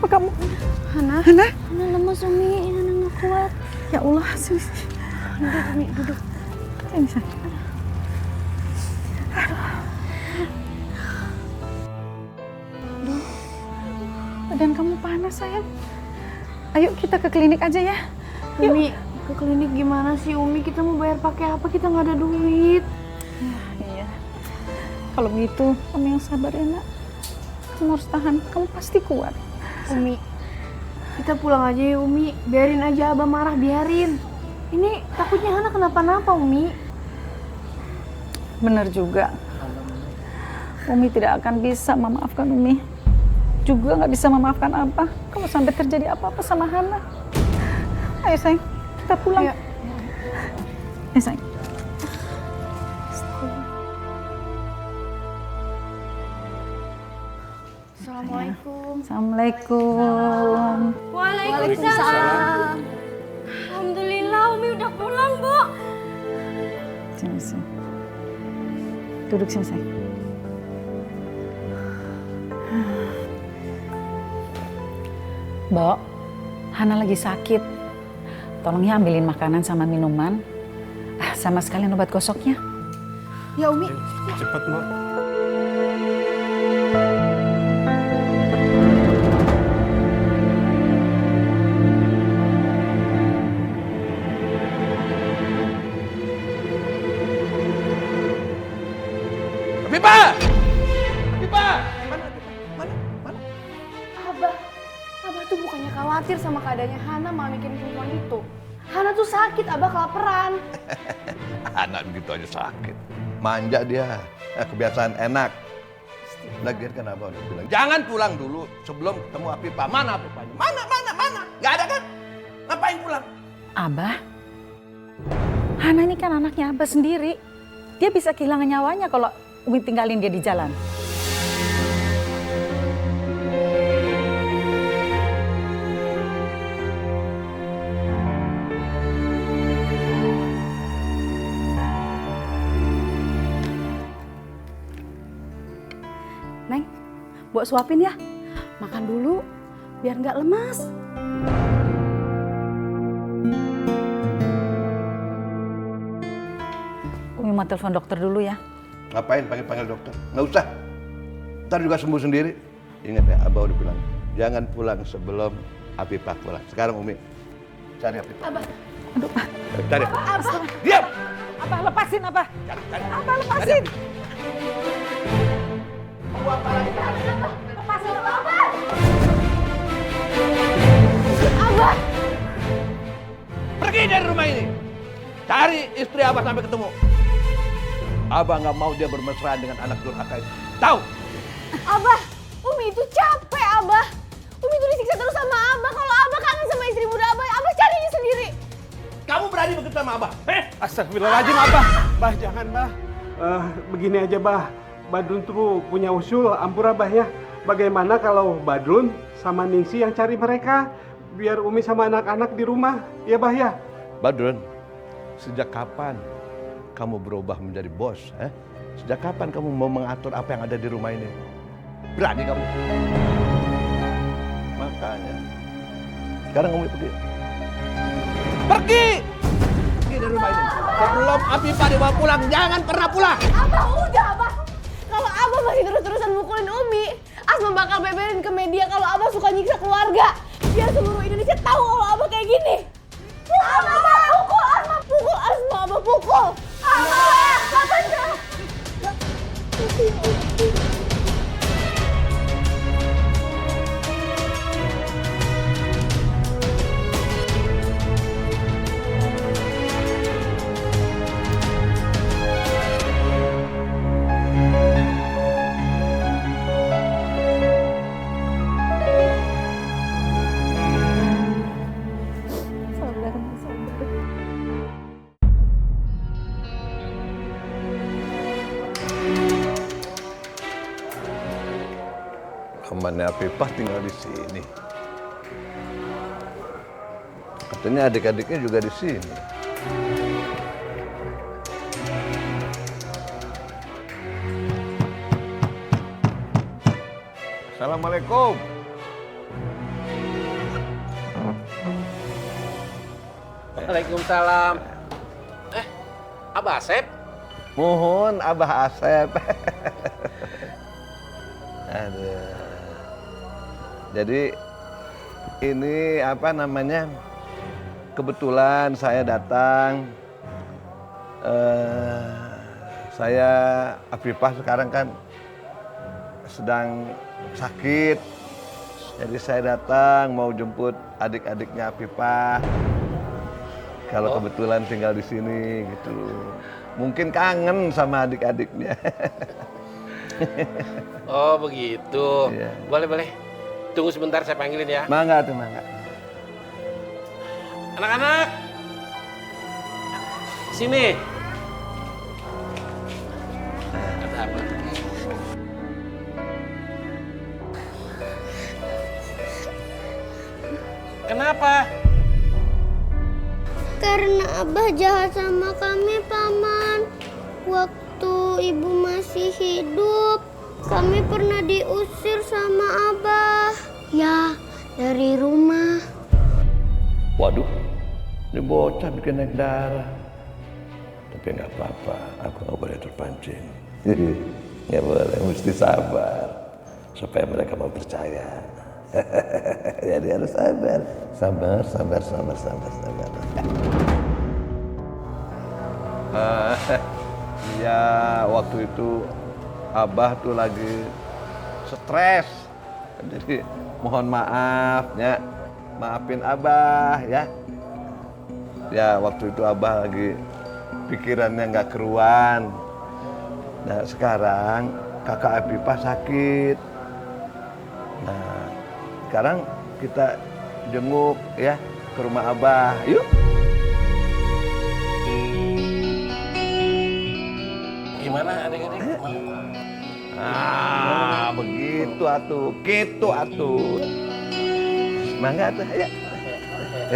Kenapa kamu? Hana? Hana? Hana lemas Umi, Hana nggak kuat. Ya Allah, sini. Duduk Umi, duduk. Sini, sayang. Aduh, badan kamu panas sayang. Ayo kita ke klinik aja ya. Yuk. Umi, ke klinik gimana sih Umi? Kita mau bayar pakai apa? Kita nggak ada duit. Iya. Kalau begitu, kamu yang sabar ya nak. Kamu harus tahan, kamu pasti kuat. Umi, kita pulang aja ya Umi. Biarin aja Abah marah, biarin. Ini takutnya Hana kenapa-napa Umi. Benar juga. Umi tidak akan bisa memaafkan Umi. Juga nggak bisa memaafkan Abah kalau sampai terjadi apa-apa sama Hana. Ayo sayang, kita pulang. Ayo. Ayo sayang. Assalamualaikum. Assalamualaikum. Waalaikumsalam. Alhamdulillah Umi udah pulang, Bu. Sini, sini. Duduk sini sayang. Mbok, Hana lagi sakit. Tolong ya ambilin makanan sama minuman. Sama sekalian obat gosoknya. Ya Umi. Cepat, Mbak. Pipa! Pipa! Mana? Mana? Mana? Abah tuh bukannya khawatir sama keadaannya Hana malah mikirin perempuan itu. Hana tuh sakit, Abah kelaparan. Anak begitu aja sakit. Manja dia. Kebiasaan enak. Lagian kan Abah udah bilang, jangan pulang dulu sebelum ketemu Apipa. Mana Apipanya? Mana? Gak ada kan? Ngapain pulang? Abah, Hana ini kan anaknya Abah sendiri. Dia bisa kehilangan nyawanya kalau Umi tinggalin dia di jalan. Neng, buat suapin ya. Makan dulu, biar nggak lemas. Umi mau telepon dokter dulu ya. Ngapain panggil dokter? Nggak usah. Ntar juga sembuh sendiri. Ingat ya, Abah udah bilang, jangan pulang sebelum Apipah pulang. Sekarang Umi, cari Apipah. Abah. Aduh, Cari. Abah. Diam! Abah lepasin Abah. Cari. Abah lepasin. Abah. Pergi dari rumah ini. Cari istri Abah sampai ketemu. Abah nggak mau dia bermesraan dengan anak durhaka itu. Tahu? Abah, Umi itu capek, Abah. Umi itu disiksa terus sama Abah. Kalau Abah kangen sama istri muda Abah, Abah cari dia sendiri. Kamu berani begitu sama Abah? Astagfirullahaladzim, Abah. Bah, jangan, Bah. Begini aja, Bah. Badrun tuh punya usul, ampun Abah ya. Bagaimana kalau Badrun sama Ningsi yang cari mereka? Biar Umi sama anak-anak di rumah, ya Bah ya? Badrun, sejak kapan kamu berubah menjadi bos? Sejak kapan kamu mau mengatur apa yang ada di rumah ini? Berani kamu? Makanya, sekarang kamu pergi. Pergi! Pergi dari rumah ini. Sebelum Apipah dibawa pulang, jangan pernah pulang. Abah, udah, Abah. Kalau Abah masih terus-terusan mukulin Umi, Asma bakal beberin ke media kalau Abah suka nyiksa keluarga. Biar seluruh Indonesia tahu kalau Abah kayak gini. Abah, pukul Asma, pukul Asma, Abah pukul. Abah, katanya. Temannya Apipah tinggal di sini. Katanya adik-adiknya juga di sini. Assalamualaikum. Waalaikumsalam. Abah Asep? Mohon Abah Asep. Aduh. Jadi ini apa namanya? Kebetulan saya datang. Saya Afifah sekarang kan sedang sakit. Jadi saya datang mau jemput adik-adiknya Afifah. Kalau kebetulan tinggal di sini gitu. Mungkin kangen sama adik-adiknya. Oh begitu. Iya. Boleh. Tunggu sebentar saya panggilin ya. Mangga tuh, mangga. Anak-anak. Sini. Ada apa? Kenapa? Karena Abah jahat sama kami, Paman. Waktu Ibu masih hidup, kami pernah diusir sama Abah. Ya, dari rumah. Waduh, ini bocah bikin naik darah. Tapi nggak apa-apa, aku nggak boleh terpancing. Nggak boleh, mesti sabar. Supaya mereka mau percaya. Jadi harus sabar. Sabar. Ya, waktu itu Abah tuh lagi stres. Jadi mohon maaf ya. Maafin Abah ya. Ya, waktu itu Abah lagi pikirannya nggak keruan. Nah, sekarang kakak Afifah sakit. Nah, sekarang kita jenguk ya ke rumah Abah. Yuk. Gimana adik-adik? Begitu atuh, gitu atuh. Mangga atuh, ya.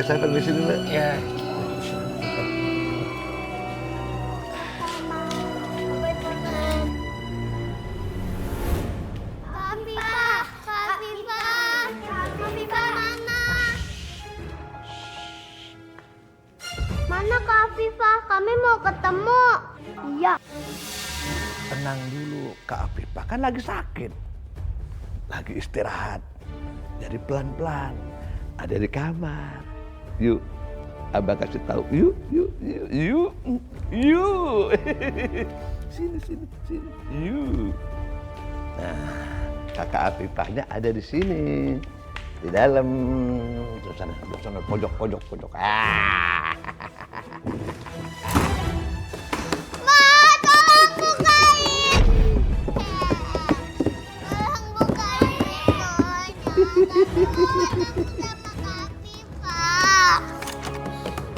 Saya permisi dulu. Ya. Afifah mana? Mana Kak Afifah? Kami mau ketemu. Iya. Tenang dulu, Kak Afifah kan lagi sakit. Lagi istirahat. Jadi pelan-pelan. Ada di kamar. Yuk, Abang kasih tahu. Yuk. Sini. Yuk. Nah, kakak Afifahnya ada di sini. Di dalam. Terus sana, pojok.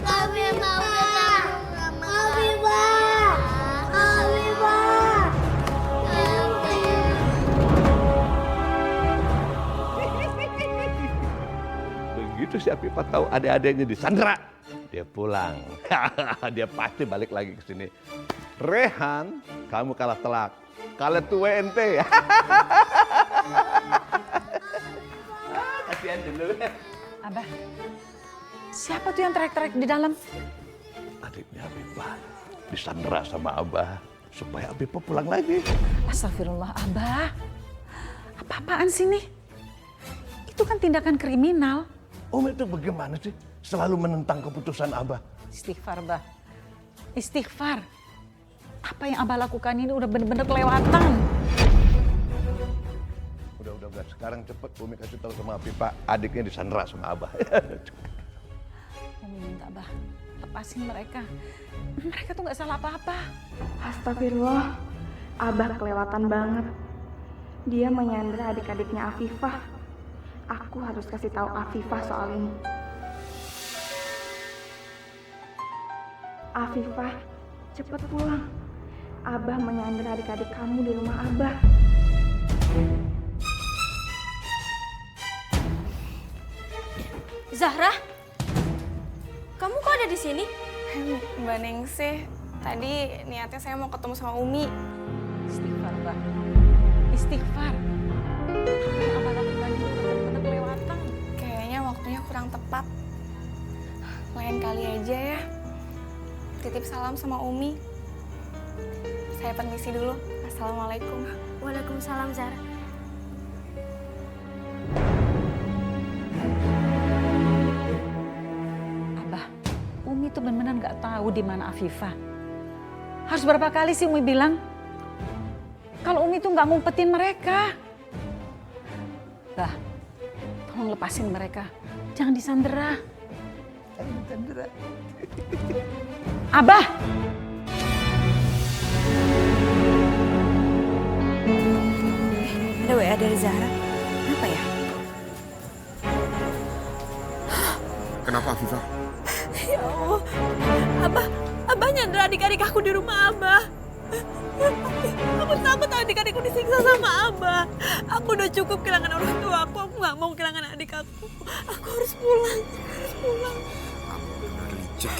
Kami mau ketemu Afifah. Begitu si Afifah tahu adik-adiknya disandra, dia pulang. Dia pasti balik lagi ke sini. Rehan, kamu kalah telak. Kalah tuwe ente. Kasihan dulu. Abah, siapa tuh yang teriak-teriak di dalam? Adiknya Afifah disandra sama Abah supaya Afifah pulang lagi. Astagfirullah, Abah. Apa-apaan sih nih? Itu kan tindakan kriminal. Om itu bagaimana sih? Selalu menentang keputusan Abah. Istighfar, Bah. Istighfar. Apa yang Abah lakukan ini udah bener-bener kelewatan. Udah. Sekarang cepet Umi kasih tahu sama Afifah, adiknya disandra sama Abah. Umi minta Abah, lepasin mereka. Mereka tuh nggak salah apa-apa. Astagfirullah, Abah kelewatan banget. Dia menyandra adik-adiknya Afifah. Aku harus kasih tahu Afifah soal ini. Afifah, cepet pulang. Abah menyandra adik-adik kamu di rumah Abah. Zahra, kamu kok ada di sini? Mbak Ningsih, tadi niatnya saya mau ketemu sama Umi. Istighfar, Bah. Istighfar. Apa yang Abah lakukan ini udah bener-bener kelewatan. Kayaknya waktunya kurang tepat. Lain kali aja titip salam sama Umi. Saya permisi dulu. Assalamualaikum. Waalaikumsalam, Zara. Abah, Umi tuh benar-benar nggak tahu di mana Afifah. Harus berapa kali sih Umi bilang kalau Umi tuh nggak ngumpetin mereka. Bah, tolong lepasin mereka. Jangan disandera. Abah! Ada WA dari Zahra. Kenapa ya? Kenapa Afifah? Ya Allah. Abah nyandra adik-adik aku di rumah Abah. Aku takut adik-adikku disiksa sama Abah. Aku udah cukup kehilangan orang tua aku. Aku nggak mau kehilangan adik aku. Aku harus pulang. Kamu benar licik.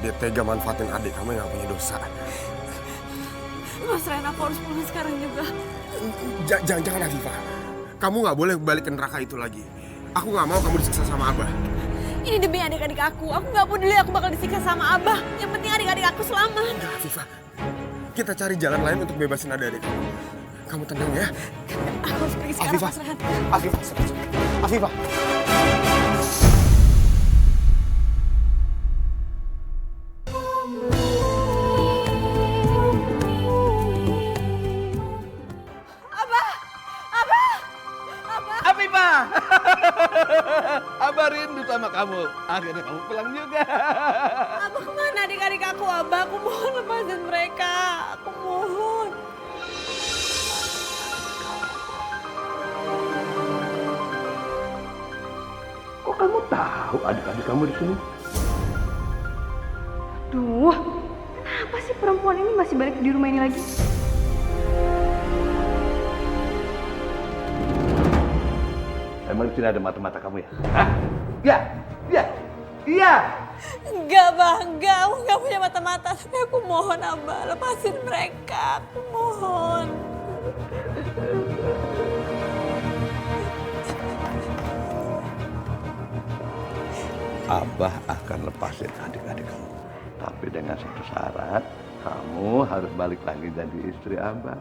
Dia tega manfaatin adik kamu yang gak punya dosa. Mas Ren, aku harus pulang sekarang juga. Jangan Afifah. Kamu gak boleh balik ke neraka itu lagi. Aku gak mau kamu disiksa sama Abah. Ini demi adik-adik aku. Aku nggak peduli aku bakal disiksa sama Abah. Yang penting adik-adik aku selamat. Udah Afifah. Kita cari jalan lain untuk bebasin adik-adik kamu. Kamu tenang ya. Aku harus pergi sekarang, Afifah. Mas Ren. Afifah. Afifah. Afifah! Abah rindu sama kamu. Akhirnya kamu pulang juga. Abah kemana adik-adik aku, Abah? Aku mohon lepasin mereka. Aku mohon. Kok kamu tahu adik-adik kamu di sini? Duh, kenapa sih perempuan ini masih balik di rumah ini lagi? Emang di sini ada mata-mata kamu ya? Hah? Iya. Enggak, Bah. Enggak. Aku enggak punya mata-mata. Tapi aku mohon, Abah. Lepasin mereka. Aku mohon. Abah akan lepasin adik-adik kamu. Tapi dengan satu syarat, kamu harus balik lagi jadi istri Abah.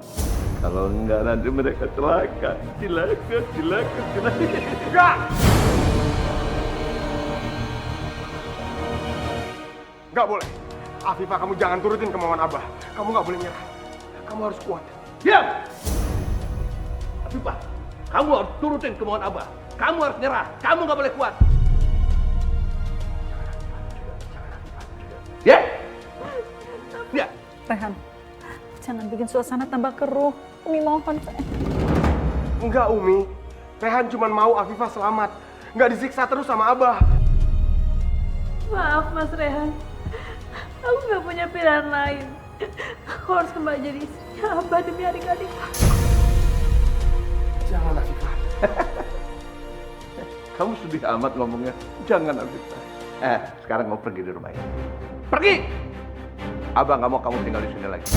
Kalau enggak nanti mereka celaka. Enggak! Gak boleh. Afifah, kamu jangan turutin kemauan Abah. Kamu gak boleh nyerah. Kamu harus kuat. Diam! Afifah, kamu harus turutin kemauan Abah. Kamu harus nyerah. Kamu nggak boleh kuat. Ya? Ya? Rehan, jangan bikin suasana tambah keruh. Umi mohon. Enggak, Umi. Rehan cuma mau Afifah selamat. Nggak disiksa terus sama Abah. Maaf, Mas Rehan. Aku nggak punya pilihan lain. Aku harus kembali jadi istrinya Abah demi adik-adik aku. Jangan, Afifah. Kamu sedih amat ngomongnya. Jangan, Afifah. Sekarang mau pergi di rumah ini. Pergi! Abah nggak mau kamu tinggal di sini lagi.